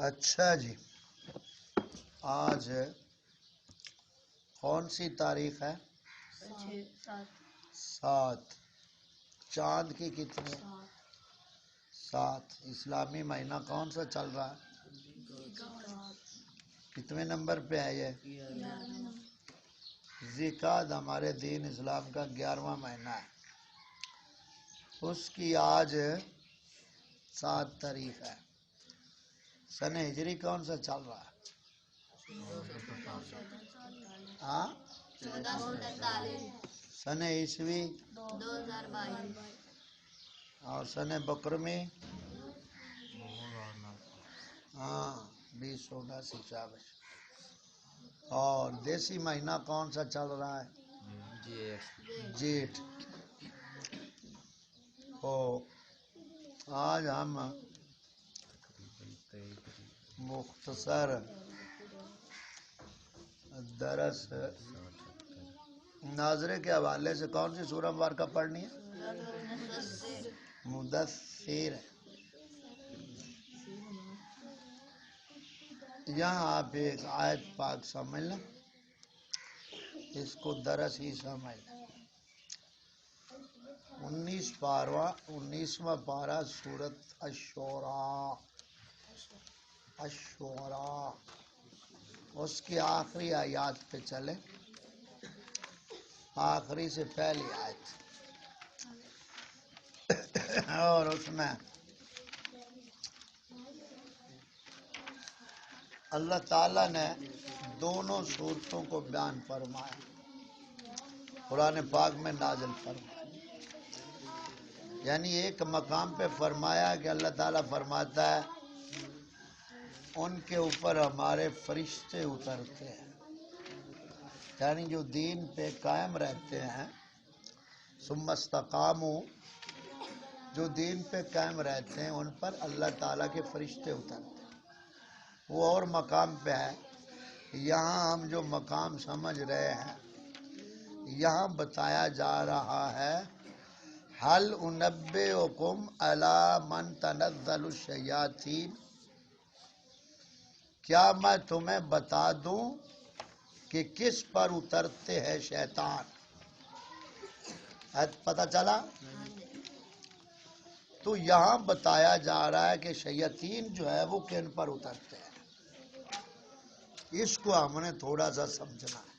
اچھا جی، آج کون سی تاریخ ہے؟ 7۔ چاند کی کتنی؟ 7۔ اسلامی مہینہ کون سا چل رہا ہے؟ کتنے نمبر پہ ہے یہ؟ ذی-القعدہ ہمارے دین اسلام کا 11واں مہینہ ہے۔ اس کی آج 7 تاریخ ہے۔ سن ہجری کون سا چل رہا ہے؟ ہاں؟ سن عیسوی 2022 اور سن بکرمی 2079۔ اور دیسی مہینہ کون سا چل رہا ہے؟ جیٹھ۔ تو آج ہم مختصر درس ناظرے کے حوالے سے کون سی سورہ مبارکہ پڑھنی ہے؟ مدثر۔ یہاں آپ ایک آیت پاک سمجھ لیں، اس کو درس ہی سمجھ لیں۔ 19واں پارہ سورۃ الشعراء، اس کی آخری آیات پہ چلے، آخری سے پہلی آیت، اور اس میں اللہ تعالیٰ نے دونوں صورتوں کو بیان فرمایا، قرآن پاک میں نازل فرمایا۔ یعنی ایک مقام پہ فرمایا کہ اللہ تعالیٰ فرماتا ہے ان کے اوپر ہمارے فرشتے اترتے ہیں، یعنی جو دین پہ قائم رہتے ہیں، ثم استقاموا، جو دین پہ قائم رہتے ہیں ان پر اللہ تعالیٰ کے فرشتے اترتے ہیں۔ وہ اور مقام پہ ہے، یہاں ہم جو مقام سمجھ رہے ہیں، یہاں بتایا جا رہا ہے هل انبئکم علی من تنزل الشیاطین، کیا میں تمہیں بتا دوں کہ کس پر اترتے ہیں شیطان؟ پتہ چلا؟ تو یہاں بتایا جا رہا ہے کہ شیاطین جو ہے وہ کن پر اترتے ہیں، اس کو ہم نے تھوڑا سا سمجھنا ہے۔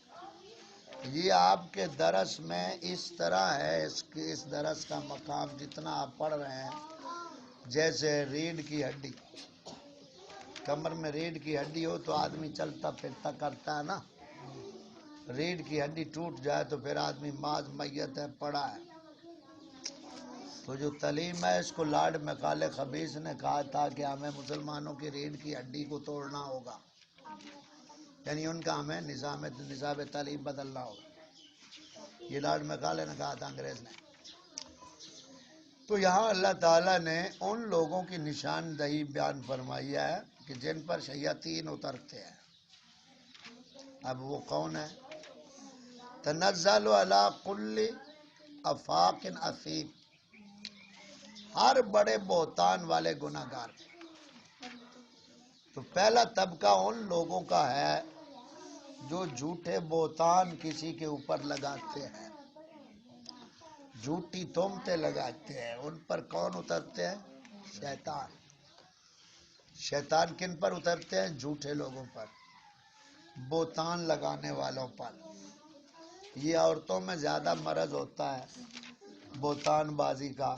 یہ آپ کے درس میں اس طرح ہے، اس درس کا مقام جتنا آپ پڑھ رہے ہیں، جیسے ریڑھ کی ہڈی، کمر میں ریڑھ کی ہڈی ہو تو آدمی چلتا پھرتا کرتا ہے نا، ریڑھ کی ہڈی ٹوٹ جائے تو پھر آدمی ماذ میت ہے، پڑا ہے۔ تو جو تعلیم ہے اس کو لارڈ میکالے خبیث نے کہا تھا کہ ہمیں مسلمانوں کی ریڑھ کی ہڈی کو توڑنا ہوگا، یعنی ان کا ہمیں نظام تعلیم بدلنا ہوگا، یہ لارڈ میکالے نے کہا تھا، انگریز نے۔ تو یہاں اللہ تعالیٰ نے ان لوگوں کی نشاندہی بیان فرمائی ہے کہ جن پر شیاطین اترتے ہیں۔ اب وہ کون ہے؟ تنزل علی کل افاق اثیم، ہر بڑے بہتان والے گناہ گار۔ تو پہلا طبقہ ان لوگوں کا ہے جو جھوٹے بہتان کسی کے اوپر لگاتے ہیں، جھوٹی تہمتیں لگاتے ہیں، ان پر کون اترتے ہیں؟ شیطان۔ شیطان کن پر اترتے ہیں؟ جھوٹے لوگوں پر، بہتان لگانے والوں پر۔ یہ عورتوں میں زیادہ مرض ہوتا ہے بہتان بازی کا،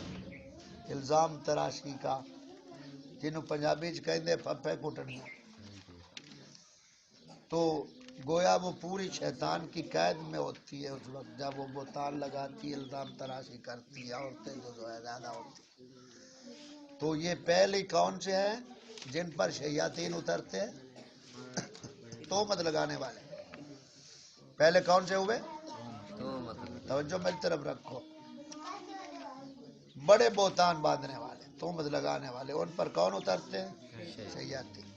الزام تراشی کا، جنہوں پنجابی چ کہندے پھپھے کٹنیاں۔ تو گویا وہ پوری شیطان کی قید میں ہوتی ہے اس وقت جب وہ بہتان لگاتی ہے، الزام تراشی کرتی ہے، عورتیں جو ہے زیادہ ہوتی۔ تو یہ پہلے کون سے ہیں جن پر شیاطین اترتے ہیں؟ تہمت لگانے والے۔ پہلے کون سے ہوئے؟ توجہ میری طرف رکھو، بڑے بہتان باندھنے والے، تہمت لگانے والے، ان پر کون اترتے ہیں؟ شیاطین۔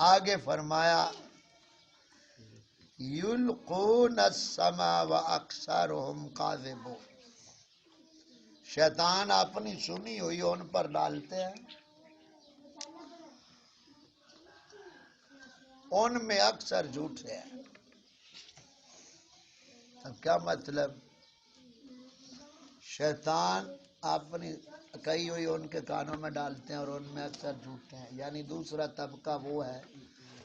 آگے فرمایا یلقون السمع واکثرهم کاذبون، شیطان اپنی سنی ہوئی ان پر ڈالتے ہیں ان میں اکثر جھوٹے ہیں۔ اب کیا مطلب؟ شیطان اپنی کئی ہوئی ان کے کانوں میں ڈالتے ہیں اور ان میں اکثر جھوٹے ہیں، یعنی دوسرا طبقہ وہ ہے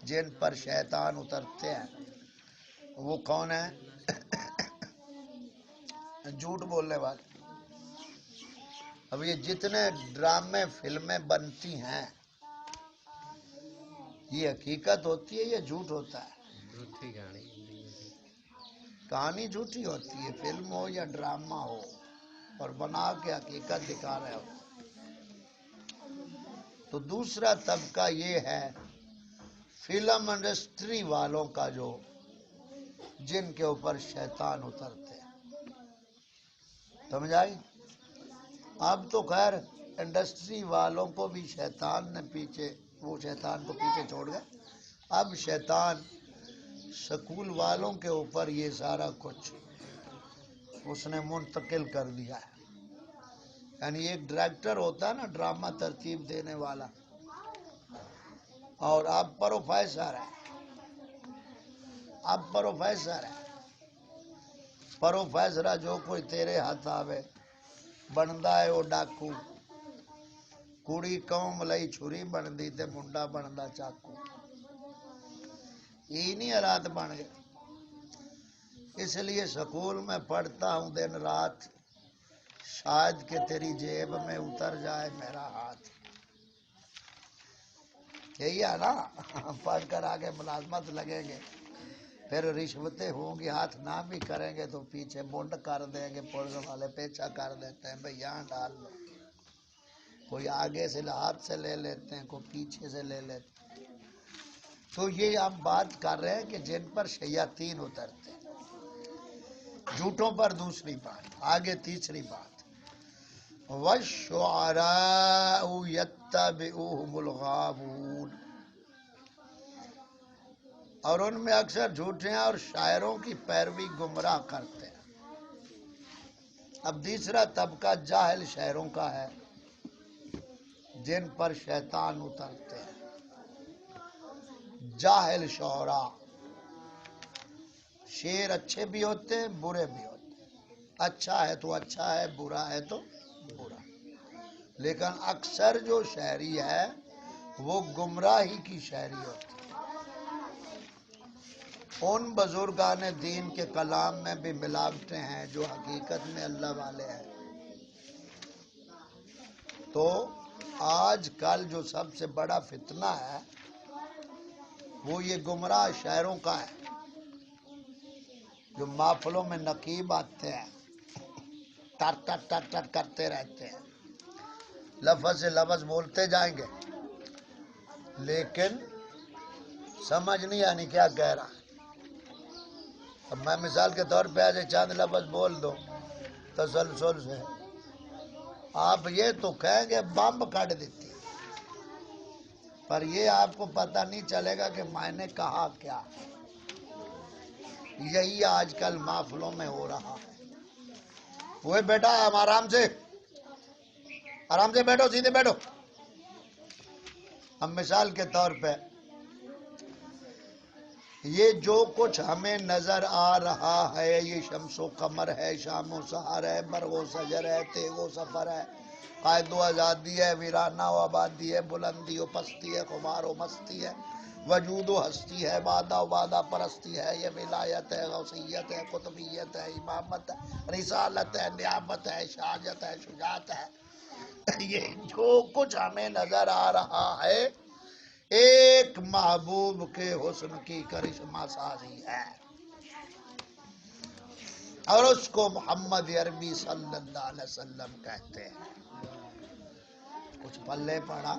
جن پر شیطان اترتے ہیں۔ وہ کون ہے؟ جھوٹ بولنے والے۔ اب یہ جتنے ڈرامے فلمیں بنتی ہیں یہ حقیقت ہوتی ہے یا جھوٹ ہوتا ہے؟ کہانی جھوٹی ہوتی ہے، فلم ہو یا ڈرامہ ہو، اور بنا کے حقیقت دکھا رہے ہو۔ تو دوسرا طبقہ یہ ہے فلم انڈسٹری والوں کا، جو جن کے اوپر شیطان اترتے ہیں۔ سمجھ آئی؟ اب تو خیر انڈسٹری والوں کو بھی شیطان نے پیچھے، وہ شیطان کو پیچھے چھوڑ گئے۔ اب شیطان سکول والوں کے اوپر یہ سارا کچھ اس نے منتقل کر دیا ہے۔ یعنی ایک ڈائریکٹر ہوتا ہے نا ڈرامہ ترتیب دینے والا، اور اب پروفیسر ہے۔ اب پروفیسر ہے، پروفیسر جو کوئی تیرے ہاتھ آوے بندا ہے وہ ڈاکو، کڑی قوم لئی چھری بندی تے منڈا بندا چاقو۔ یہ نہیں حالات بن گئے۔ اس لیے سکول میں پڑھتا ہوں دن رات، شاید کہ تیری جیب میں اتر جائے میرا ہاتھ۔ یہی ہے نا؟ پڑھ کر آگے ملازمت لگیں گے، پھر رشوتیں ہوں گی، ہاتھ نہ بھی کریں گے تو پیچھے بونڈ کر دیں گے، پولیس والے پیچھا کر دیتے ہیں، بھئی یہاں ڈال لو۔ کوئی آگے سے ہاتھ سے لے لیتے ہیں، کوئی پیچھے سے لے لیتے ہیں۔ تو یہ ہم بات کر رہے ہیں کہ جن پر شیاطین اترتے ہیں۔ جھوٹوں پر دوسری بات، آگے تیسری بات، وَالشُّعَرَاءُ يَتَّبِعُهُمُ الْغَاوُونَ، اور ان میں اکثر جھوٹے ہیں اور شاعروں کی پیروی گمراہ کرتے ہیں۔ اب تیسرا طبقہ جاہل شاعروں کا ہے جن پر شیطان اترتے ہیں۔ جاہل شعراء، شعر اچھے بھی ہوتے ہیں برے بھی ہوتے ہیں، اچھا ہے تو اچھا ہے، برا ہے تو برا، لیکن اکثر جو شاعری ہے وہ گمراہی کی شاعری ہوتی ہے۔ ان بزرگان دین کے کلام میں بھی ملاوٹیں ہیں جو حقیقت میں اللہ والے ہیں۔ تو آج کل جو سب سے بڑا فتنہ ہے وہ یہ گمراہ شاعروں کا ہے، جو محفلوں میں نقیب آتے ہیں، ٹر ٹر ٹر ٹر کرتے رہتے ہیں، لفظ سے لفظ بولتے جائیں گے لیکن سمجھ نہیں آنی کیا کہہ رہا ہے۔ اب میں مثال کے طور پہ ایسے چند لفظ بول دو تسلسل سے، آپ یہ تو کہیں گے بمب کاٹ دیتی، پر یہ آپ کو پتہ نہیں چلے گا کہ میں نے کہا کیا۔ یہی آج کل محفلوں میں ہو رہا ہے۔ وہ بیٹا ہم آرام سے بیٹھو، سیدھے بیٹھو۔ اب مثال کے طور پہ یہ جو کچھ ہمیں نظر آ رہا ہے، یہ شمس و قمر ہے، شام و سحر ہے، برق و شجر ہے، تیغ و سفر ہے، قائد و آزادی ہے، ویرانہ و آبادی ہے، بلندی و پستی ہے، خمار و مستی ہے، وجود و ہستی ہے، وعدہ و وعدہ پرستی ہے، یہ ولایت ہے، غوثیت ہے، قطبیت ہے، امامت ہے، رسالت ہے، نیابت ہے، شہادت ہے، شجاعت ہے۔ یہ جو کچھ ہمیں نظر آ رہا ہے ایک محبوب کے حسن کی کرشمہ سازی ہے، اور اس کو محمد عربی صلی اللہ علیہ وسلم کہتے ہیں۔ کچھ پلے پڑا؟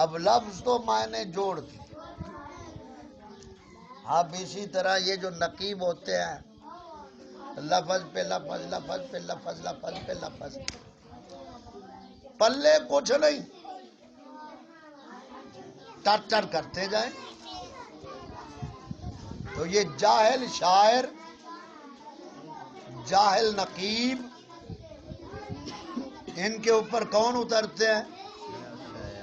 اب لفظ تو میں نے جوڑ دی۔ اب اسی طرح یہ جو نقیب ہوتے ہیں، لفظ پہ لفظ، لفظ پہ لفظ، لفظ پہ لفظ، پلے کچھ نہیں، ٹر ٹر کرتے جائیں۔ تو یہ جاہل شاعر، جاہل نقیب، ان کے اوپر کون اترتے ہیں؟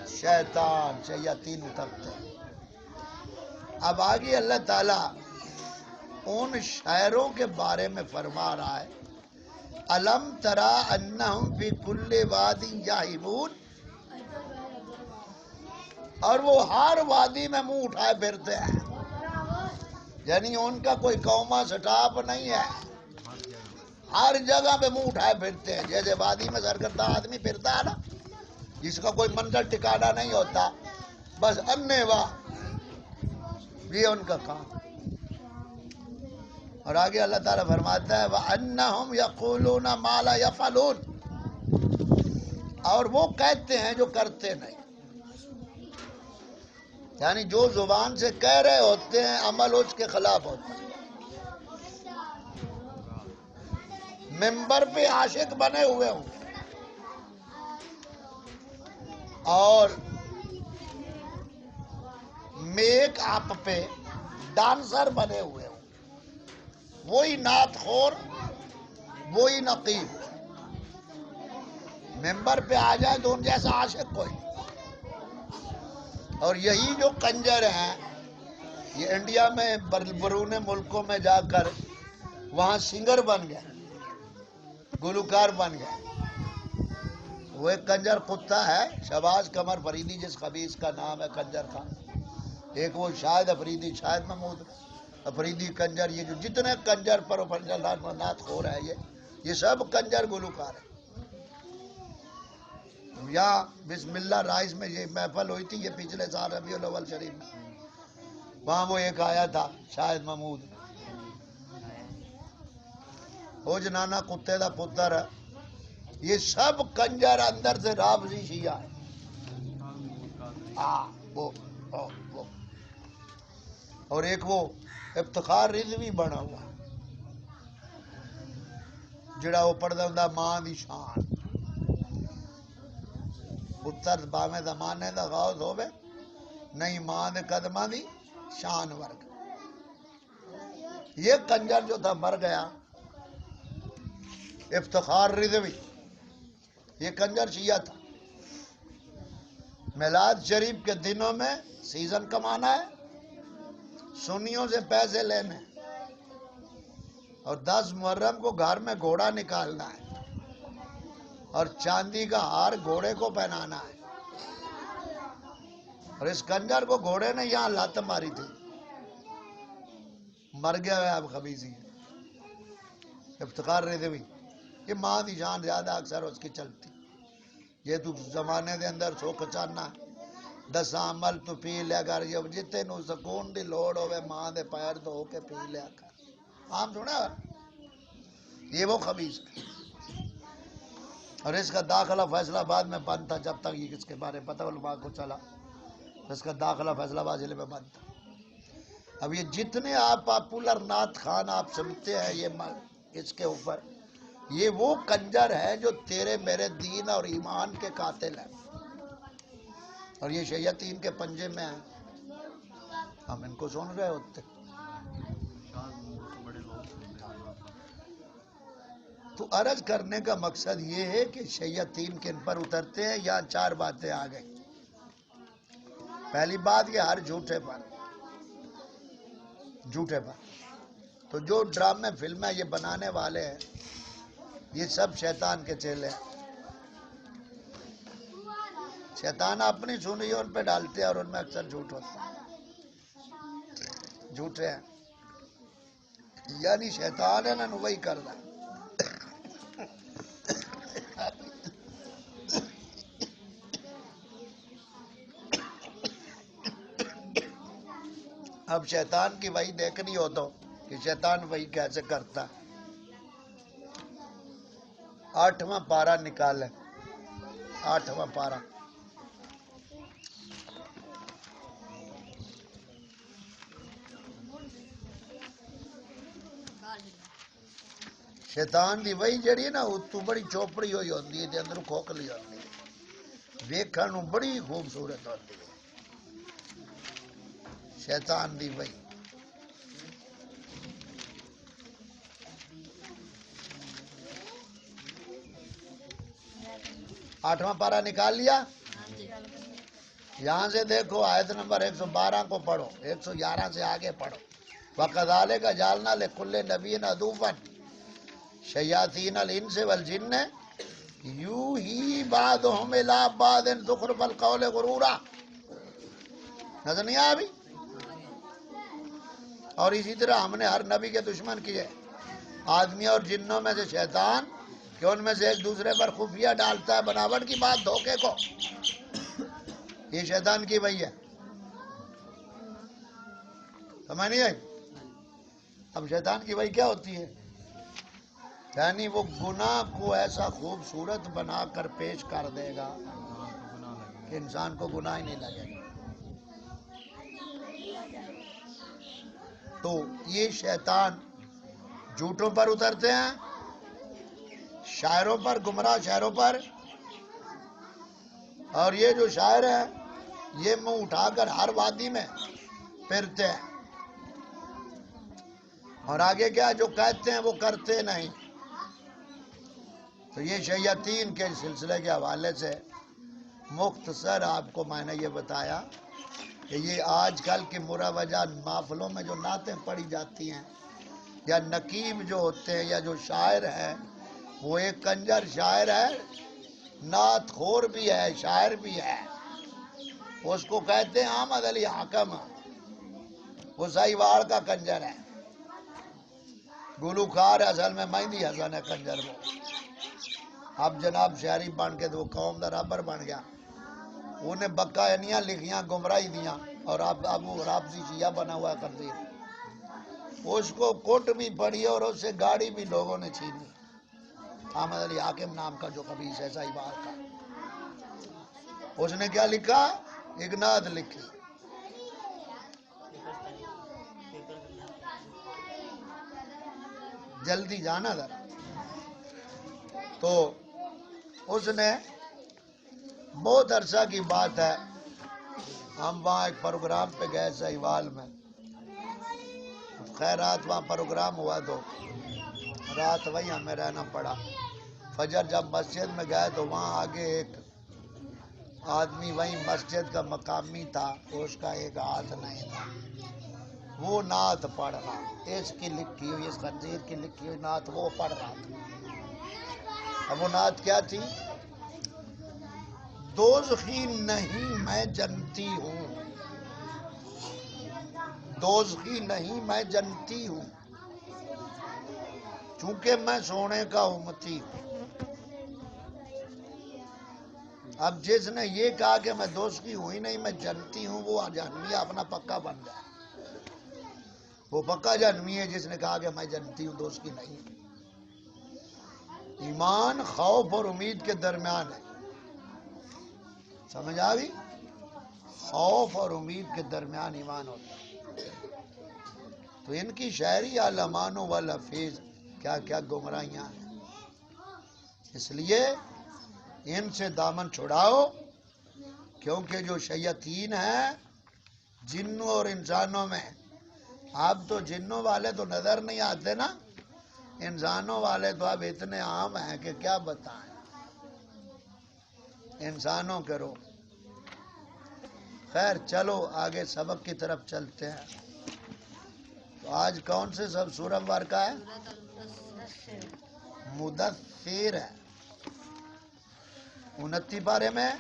شیاطین اترتے ہیں۔ اب آگے اللہ تعالیٰ ان شاعروں کے بارے میں فرما رہا ہے الم ترا انہم فی کل وادی یہیمون، اور وہ ہر وادی میں منہ اٹھائے پھرتے ہیں، یعنی ان کا کوئی قوما سٹاپ نہیں ہے، ہر جگہ پہ منہ اٹھائے پھرتے ہیں۔ جیسے وادی میں سرگردہ آدمی پھرتا ہے نا، جس کا کوئی منظر ٹھکانا نہیں ہوتا، بس انے واہ، یہ ان کا کام۔ اور آگے اللہ تعالیٰ فرماتا ہے وَأَنَّهُمْ يَقُولُونَ مَا لَا يَفْعَلُونَ، اور وہ کہتے ہیں جو کرتے نہیں، یعنی جو زبان سے کہہ رہے ہوتے ہیں عمل اس کے خلاف ہوتا ہے۔ ممبر پہ عاشق بنے ہوئے ہوں اور میک اپ پہ ڈانسر بنے ہوئے ہوں، وہی نعت خور، وہی نقیب، ممبر پہ آ جائے تو ان جیسا عاشق کوئی نہیں۔ اور یہی جو کنجر ہیں یہ انڈیا میں برون ملکوں میں جا کر وہاں سنگر بن گئے، گلوکار بن گئے۔ وہ ایک کنجر کتا ہے شہباز قمر فریدی، جس خبیث کا نام ہے کنجر کا، ایک وہ شاہد افریدی، شاہد محمود افریدی کنجر، یہ جو جتنے کنجر پر نعت خور ہے یہ سب کنجر گلوکار ہیں۔ یہاں بسم اللہ رائز میں یہ محفل ہوئی تھی، یہ پچھلے سال ربیع الاول شریف میں، وہاں وہ ایک آیا تھا شاہد محمود، وہ جنانا کتے دا پتر ہے۔ یہ سب کنجر اندر سے رافضی شیعہ ہے۔ وہ اور ایک وہ افتخار رضوی بنا ہوا جڑا وہ پڑھتا ہوں ماں دی شان، پتر باویں زمانے دا غوث ہوے نہیں ماں دے قدماں دی شان ورگ۔ یہ کنجر جو تھا مر گیا، افتخار رضوی، یہ کنجر شیعہ تھا۔ میلاد شریف کے دنوں میں سیزن کمانا ہے، سنیوں سے پیسے لینے، اور 10 محرم کو گھر میں گھوڑا نکالنا ہے اور چاندی کا ہار گھوڑے کو پہنانا ہے۔ اور اس کنجر کو گھوڑے نے یہاں لت ماری تھی، مر گیا ہے اب خبیثی، افتخار رضوی۔ یہ ماں دی جان زیادہ اکثر اس کی چلتی، یہ تو زمانے دے اندر سکھ چاہنا 10 عمل تو پی لیا کر، یہ جتے نو سکون دی لوڑ ہوئے ماں دے پیر دھو کے پی لیا کر، عام سنا۔ یہ وہ خبیث ہے۔ اور اس کا داخلہ فیصلہ آباد میں بند تھا، جب تک یہ اس کے بارے میں پتہ علماء کو چلا، اس کا داخلہ فیصلہ آباد ضلع میں بند تھا۔ اب یہ جتنے آپ پاپولر نعت خان آپ سنتے ہیں یہ اس کے اوپر، یہ وہ کنجر ہے جو تیرے میرے دین اور ایمان کے قاتل ہیں، اور یہ شیاطین کے پنجے میں ہیں، ہم ان کو سن رہے ہوتے۔ تو عرض کرنے کا مقصد یہ ہے کہ شیاطین کن پر اترتے ہیں، یا 4 باتیں آ گئی۔ پہلی بات یہ ہر جھوٹے پر، تو جو ڈرامے فلمیں یہ بنانے والے ہیں یہ سب شیطان کے چیلے ہیں، شیطان اپنی سنی ان پہ ڈالتے ہیں اور ان میں اکثر جھوٹ ہوتا ہے، جھوٹے ہیں، یعنی شیطان انہوں نے وہی کر رہا ہے۔ اب شیطان کی وحی دیکھنی ہو تو کہ شیطان وحی کیسے کرتا ہے۔ 8واں پارہ نکالیں، 8واں پارہ، شیطان دی وحی جڑی ہے نا اتو بڑی چوپڑی ہوئی ہوندی ہے، اندروں کھوکھلی ہوندی ہے، ویکھن نوں بڑی خوبصورت ہوندی ہے شیطان دی وحی۔ 8واں پارہ نکال لیا۔ یہاں سے دیکھو آیت نمبر 112 کو پڑھو، 111 سے آگے پڑھو. وَكَذَلِكَ جَعَلْنَا لِكُلِّ نَبِيٍّ عَدُوًّا شَيَاطِينَ الْإِنسِ وَالْجِنِّ یوحی بعضهم الی بعض زخرف القول غرورا. نظر نہیں آیا ابھی؟ اور اسی طرح ہم نے ہر نبی کے دشمن کیے آدمی اور جنوں میں سے شیطان، کہ ان میں سے ایک دوسرے پر خفیہ ڈالتا ہے بناوٹ کی بات، دھوکے کو. یہ شیطان کی وہی ہے. سمجھ نہیں آئی؟ اب شیطان کی وہی کیا ہوتی ہے؟ یعنی وہ گناہ کو ایسا خوبصورت بنا کر پیش کر دے گا کہ انسان کو گناہ ہی نہیں لگے گا. تو یہ شیطان جھوٹوں پر اترتے ہیں، شاعروں پر، گمراہ شاعروں پر، اور یہ جو شاعر ہیں یہ منہ اٹھا کر ہر وادی میں پھرتے ہیں، اور آگے کیا جو کہتے ہیں وہ کرتے نہیں. تو یہ شیاطین کے سلسلے کے حوالے سے مختصر آپ کو میں نے یہ بتایا کہ یہ آج کل کے مروجہ محفلوں میں جو نعتیں پڑھی جاتی ہیں، یا نقیب جو ہوتے ہیں، یا جو شاعر ہے، وہ ایک کنجر شاعر ہے، نعت خور بھی ہے، شاعر بھی ہے. اس کو کہتے ہیں احمد علی حاکم، وہ سہیوال کا کنجر ہے. گلوکار اصل میں مہندی حسن ہے کنجر وہ. اب جناب شہری بن کے تو وہ قوم دا رابر بن گیا. انہیں بکائنیاں لکھیاں، گمراہی دیاں، اور اب وہ رابطی شیعہ بنا ہوا ہے قدیر. اس کو کوٹ بھی پڑی اور اس سے گاڑی بھی لوگوں نے چھینی. احمد علی حاکم نام کا جو خبیث ہے سہیوال کا، اس نے کیا لکھا؟ ایک نعت لکھی. جلدی جانا ذرا. تو اس نے بہت عرصہ کی بات ہے، ہم وہاں ایک پروگرام پہ گئے سہیوال میں. خیر رات وہاں پروگرام ہوا تو رات وہیں ہمیں رہنا پڑا. فجر جب مسجد میں گئے تو وہاں آگے ایک آدمی وہیں مسجد کا مقامی تھا، اس کا ایک ہاتھ نہیں تھا. وہ نعت پڑھ رہا، اس کی لکھی ہوئی، اس خنزیر کی لکھی ہوئی نعت وہ پڑھ رہا تھا. اب وہ نعت کیا تھی؟ دوزخی نہیں میں جنتی ہوں، دوزخی نہیں میں جنتی ہوں، چونکہ میں سونے کا امتی ہوں. اب جس نے یہ کہا کہ میں دوزخی ہوں ہی نہیں میں جنتی ہوں، وہ جہنمی اپنا پکا بن گیا. وہ پکا جہنمی ہے جس نے کہا کہ میں جنتی ہوں، دوزخی نہیں. ایمان خوف اور امید کے درمیان ہے. سمجھ آ گئی؟ خوف اور امید کے درمیان ایمان ہوتا ہے. تو ان کی شاعری علمان و لفیظ کیا کیا گمراہیاں ہیں. اس لیے ان سے دامن چھڑاؤ، کیونکہ جو شیاطین ہیں جنوں اور انسانوں میں، اب تو جنوں والے تو نظر نہیں آتے نا، انسانوں والے تو اب اتنے عام ہیں کہ کیا بتائیں. انسانوں کے رو. خیر چلو آگے سبق کی طرف چلتے ہیں. تو آج کون سے سب سورہ مبارکہ ہے؟ مدثر ہے. 29 پارے میں.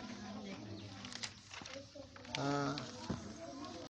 ہاں